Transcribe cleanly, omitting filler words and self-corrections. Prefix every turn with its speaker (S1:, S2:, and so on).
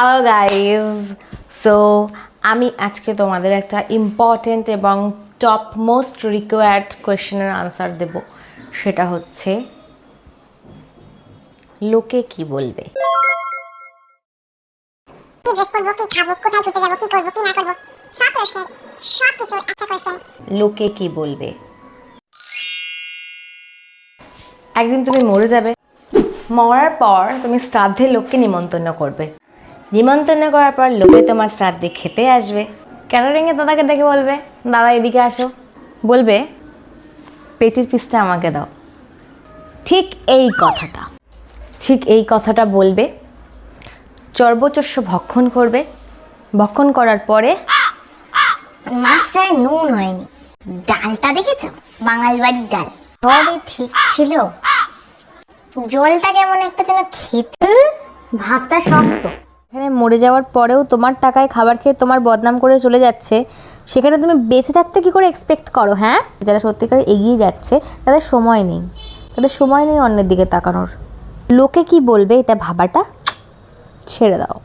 S1: Hello guys, so আমি আজকে তোমাদের একটা ইম্পর্টেন্ট এবং টপ মোস্ট রিকোয়ার্ড কোয়েশ্চেনের আনসার দেব। সেটা হচ্ছে লোকে কি বলবে।
S2: কি ড্রেস পরবো, কি খাবো, কোথায় ঘুরতে যাবো, কি করবো, কি না করবো, সব প্রশ্নের সব কিছুর একটা কোয়েশ্চেন।
S1: লোকে কি বলবে। একদিন তুমি মরে যাবে, মরার পর তুমি শ্রাদ্ধে লোককে নিমন্ত্রণ করবে। নিমন্ত্রণ করার পর লোকে তোমার শ্রাদ্ধে খেতে আসবে। ক্যাটারিংয়ে দাদাকে দেখে বলবে, দাদা এদিকে আসো। বলবে, পেটির পিসটা আমাকে দাও। ঠিক এই কথাটা বলবে। চর্বচস্য ভক্ষণ করবে। ভক্ষণ করার পরে
S2: মাছটায় নুন হয়নি, ডালটা দেখেছো, বাঙাল বাড়ির ডাল, সবই ঠিক ছিল, জলটা কেমন একটা যেন খেতে, ভাতটা শক্ত।
S1: এখানে মরে যাওয়ার পরেও তোমার টাকায় খাবার খেয়ে তোমার বদনাম করে চলে যাচ্ছে, সেখানে তুমি বেঁচে থাকতে কি করে এক্সপেক্ট করো? হ্যাঁ, যারা সত্যিকার এগিয়ে যাচ্ছে তাদের সময় নেই অন্যের দিকে তাকানোর। লোকে কি বলবে এটা ভাবাটা ছেড়ে দাও।